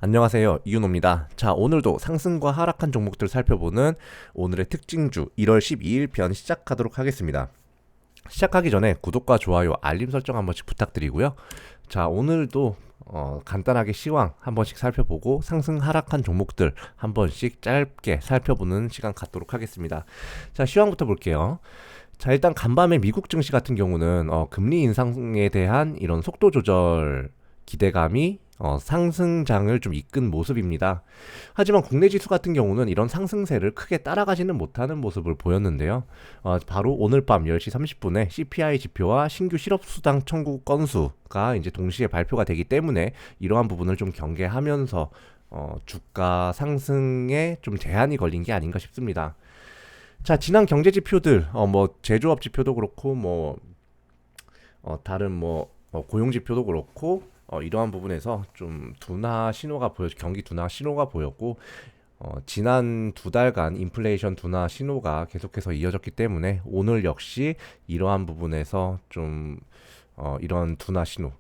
안녕하세요. 이윤호입니다. 자, 오늘도 상승과 하락한 종목들 살펴보는 오늘의 특징주 1월 12일 편 시작하도록 하겠습니다. 시작하기 전에 구독과 좋아요, 알림 설정 한 번씩 부탁드리고요. 자, 오늘도 간단하게 시황 한 번씩 살펴보고 상승 하락한 종목들 한 번씩 짧게 살펴보는 시간 갖도록 하겠습니다. 자, 시황부터 볼게요. 자, 일단 간밤에 미국 증시 같은 경우는 금리 인상에 대한 이런 속도 조절 기대감이 상승장을 좀 이끈 모습입니다. 하지만 국내 지수 같은 경우는 이런 상승세를 크게 따라가지는 못하는 모습을 보였는데요. 바로 오늘 밤 10시 30분에 CPI 지표와 신규 실업수당 청구 건수가 이제 동시에 발표가 되기 때문에 이러한 부분을 좀 경계하면서 주가 상승에 좀 제한이 걸린 게 아닌가 싶습니다. 자, 지난 경제 지표들, 제조업 지표도 그렇고, 다른 고용 지표도 그렇고, 이러한 부분에서 좀 경기 둔화 신호가 보였고, 지난 두 달간 인플레이션 둔화 신호가 계속해서 이어졌기 때문에 오늘 역시 이러한 부분에서 좀, 이런 둔화 신호,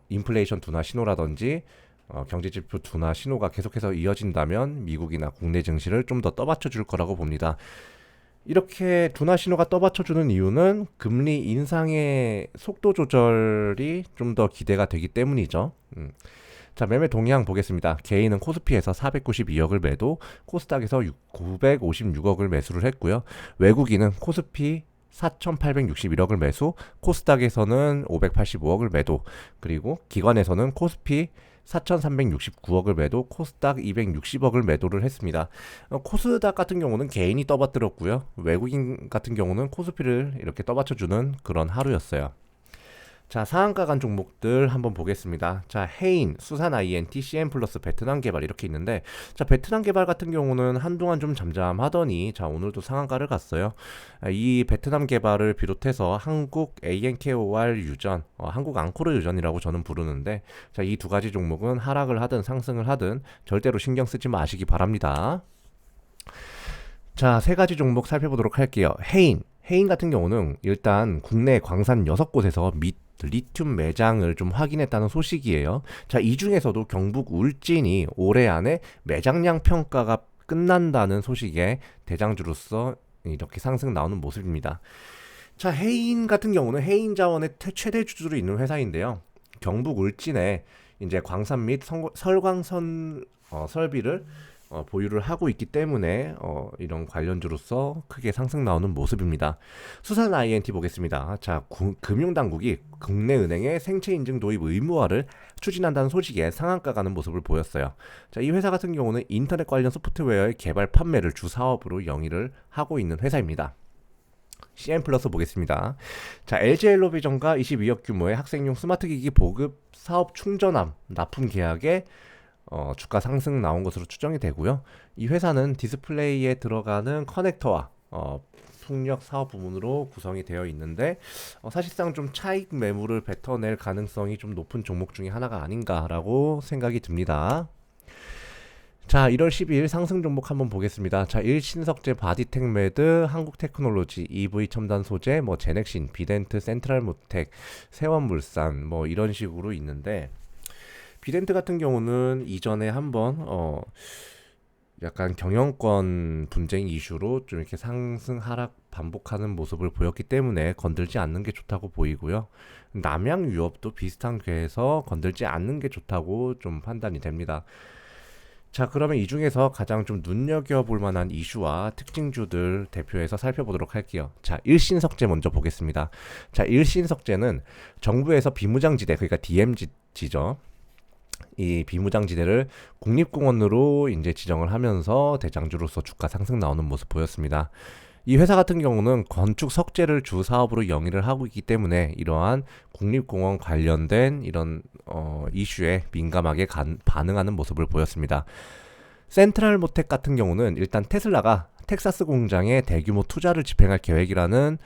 인플레이션 둔화 신호라든지, 경제 지표 둔화 신호가 계속해서 이어진다면 미국이나 국내 증시를 좀 더 떠받쳐 줄 거라고 봅니다. 이렇게 둔화 신호가 떠받쳐주는 이유는 금리 인상의 속도 조절이 좀 더 기대가 되기 때문이죠. 자, 매매 동향 보겠습니다. 개인은 코스피에서 492억을 매도, 코스닥에서 956억을 매수를 했고요. 외국인은 코스피 4,861억을 매수, 코스닥에서는 585억을 매도, 그리고 기관에서는 코스피 4,369억을 매도, 코스닥 260억을 매도를 했습니다. 코스닥 같은 경우는 개인이 떠받들었고요. 외국인 같은 경우는 코스피를 이렇게 떠받쳐주는 그런 하루였어요. 자, 상한가 간 종목들 한번 보겠습니다. 자, 해인, 수산 INT, CN 플러스, 베트남 개발 이렇게 있는데, 자, 베트남 개발 같은 경우는 한동안 좀 잠잠하더니, 자, 오늘도 상한가를 갔어요. 이 베트남 개발을 비롯해서 한국 ANKOR 유전, 한국 앙코르 유전이라고 저는 부르는데, 자, 이 두 가지 종목은 하락을 하든 상승을 하든 절대로 신경 쓰지 마시기 바랍니다. 자, 세 가지 종목 살펴보도록 할게요. 해인 같은 경우는 일단 국내 광산 6곳에서 리튬 매장을 좀 확인했다는 소식이에요. 자, 이 중에서도 경북 울진이 올해 안에 매장량 평가가 끝난다는 소식에 대장주로서 이렇게 상승 나오는 모습입니다. 자, 해인 같은 경우는 해인 자원의 최대 주주로 있는 회사인데요. 경북 울진에 이제 광산 및 설광선 설비를 보유를 하고 있기 때문에 이런 관련주로서 크게 상승 나오는 모습입니다. 수산 INT 보겠습니다. 자, 금융당국이 국내 은행의 생체 인증 도입 의무화를 추진한다는 소식에 상한가 가는 모습을 보였어요. 자, 이 회사 같은 경우는 인터넷 관련 소프트웨어의 개발 판매를 주 사업으로 영위를 하고 있는 회사입니다. CN 플러스 보겠습니다. 자, LG엘로비전과 22억 규모의 학생용 스마트기기 보급 사업 충전함 납품 계약에 주가 상승 나온 것으로 추정이 되고요. 이 회사는 디스플레이에 들어가는 커넥터와 풍력 사업 부문으로 구성이 되어 있는데 사실상 좀 차익 매물을 뱉어낼 가능성이 좀 높은 종목 중에 하나가 아닌가라고 생각이 듭니다. 자, 1월 12일 상승 종목 한번 보겠습니다. 자, 일신석재, 바디텍메드, 한국테크놀로지, EV 첨단 소재, 제넥신, 비덴트, 센트럴모텍, 세원물산 이런 식으로 있는데 비덴트 같은 경우는 이전에 한번 약간 경영권 분쟁 이슈로 좀 이렇게 상승 하락 반복하는 모습을 보였기 때문에 건들지 않는 게 좋다고 보이고요. 남양 유업도 비슷한 궤에서 건들지 않는 게 좋다고 좀 판단이 됩니다. 자, 그러면 이 중에서 가장 좀 눈여겨볼 만한 이슈와 특징주들 대표해서 살펴보도록 할게요. 자, 일신석재 먼저 보겠습니다. 자, 일신석재는 정부에서 비무장지대, 그러니까 DMZ죠. 이 비무장지대를 국립공원으로 이제 지정을 하면서 대장주로서 주가 상승 나오는 모습 보였습니다. 이 회사 같은 경우는 건축 석재를 주 사업으로 영위를 하고 있기 때문에 이러한 국립공원 관련된 이런 이슈에 민감하게 반응하는 모습을 보였습니다. 센트럴모텍 같은 경우는 일단 테슬라가 텍사스 공장에 대규모 투자를 집행할 계획이라는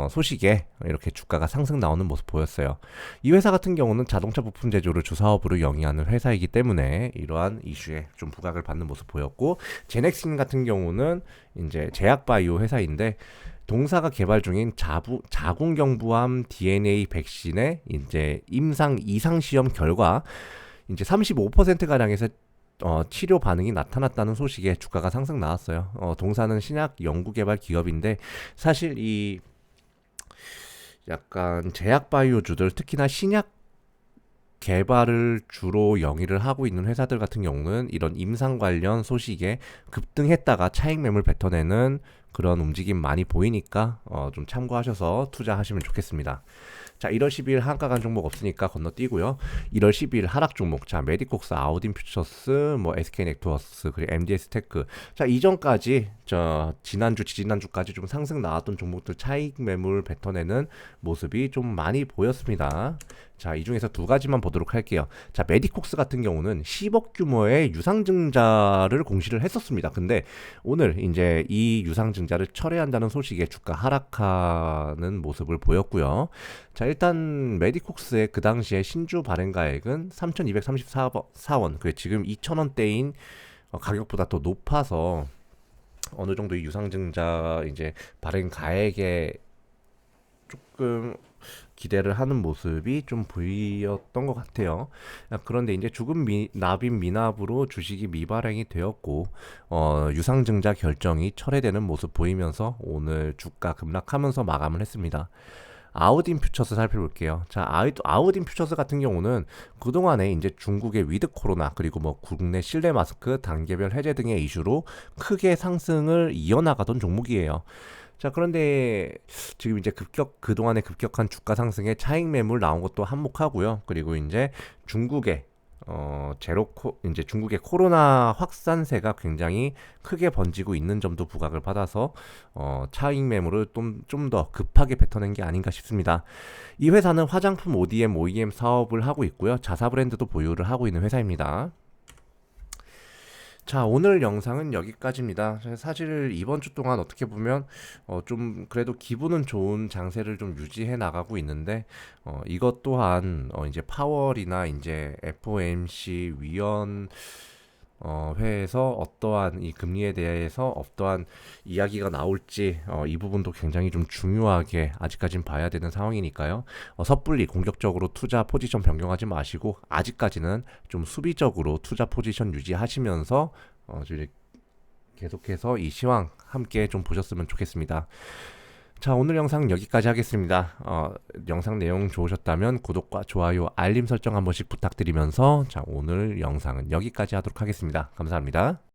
소식에 이렇게 주가가 상승 나오는 모습 보였어요. 이 회사 같은 경우는 자동차 부품 제조를 주사업으로 영위하는 회사이기 때문에 이러한 이슈에 좀 부각을 받는 모습 보였고, 제넥신 같은 경우는 이제 제약바이오 회사인데 동사가 개발 중인 자궁경부암 DNA 백신의 이제 임상 이상 시험 결과 이제 35% 가량에서 치료 반응이 나타났다는 소식에 주가가 상승 나왔어요. 동사는 신약 연구개발 기업인데 사실 이 약간 제약 바이오주들 특히나 신약 개발을 주로 영위를 하고 있는 회사들 같은 경우는 이런 임상 관련 소식에 급등했다가 차익 매물 뱉어내는 그런 움직임 많이 보이니까 좀 참고하셔서 투자하시면 좋겠습니다. 자, 1월 12일 한가 간 종목 없으니까 건너뛰고요. 1월 12일 하락 종목. 자, 메디콕스, 아우딘 퓨처스, 뭐 SK 넥트워크스, 그리고 MDS 테크. 자, 이전까지 지난주, 지지난주까지 좀 상승 나왔던 종목들 차익 매물 뱉어내는 모습이 좀 많이 보였습니다. 자, 이 중에서 두 가지만 보도록 할게요. 자, 메디콕스 같은 경우는 10억 규모의 유상증자를 공시를 했었습니다. 근데 오늘 이제 이 유상증자를 철회한다는 소식에 주가 하락하는 모습을 보였고요. 자, 일단 메디콕스의 그 당시에 신주 발행가액은 3,234원. 그래 지금 2,000원대인 가격보다 더 높아서 어느 정도 이 유상증자 이제 발행가액에 조금 기대를 하는 모습이 좀 보였던 것 같아요. 그런데 이제 납입 미납으로 주식이 미발행이 되었고 유상증자 결정이 철회되는 모습 보이면서 오늘 주가 급락하면서 마감을 했습니다. 아우딘 퓨처스 살펴볼게요. 자, 아우딘 퓨처스 같은 경우는 그동안에 이제 중국의 위드 코로나 그리고 뭐 국내 실내 마스크 단계별 해제 등의 이슈로 크게 상승을 이어나가던 종목이에요. 자, 그런데 지금 이제 그동안에 급격한 주가 상승에 차익 매물 나온 것도 한몫하고요. 그리고 이제 중국의 이제 중국의 코로나 확산세가 굉장히 크게 번지고 있는 점도 부각을 받아서 차익 매물을 좀 더 급하게 뱉어낸 게 아닌가 싶습니다. 이 회사는 화장품 ODM 사업을 하고 있고요. 자사 브랜드도 보유를 하고 있는 회사입니다. 자, 오늘 영상은 여기까지입니다. 사실 이번 주 동안 어떻게 보면 좀 그래도 기분은 좋은 장세를 좀 유지해 나가고 있는데 이것 또한 이제 파월이나 이제 FOMC 위원 회에서 어떠한 이 금리에 대해서 어떠한 이야기가 나올지 이 부분도 굉장히 좀 중요하게 아직까진 봐야 되는 상황이니까요. 섣불리 공격적으로 투자 포지션 변경하지 마시고 아직까지는 좀 수비적으로 투자 포지션 유지하시면서 계속해서 이 시황 함께 좀 보셨으면 좋겠습니다. 자, 오늘 영상 여기까지 하겠습니다. 영상 내용 좋으셨다면 구독과 좋아요, 알림 설정 한 번씩 부탁드리면서 자, 오늘 영상은 여기까지 하도록 하겠습니다. 감사합니다.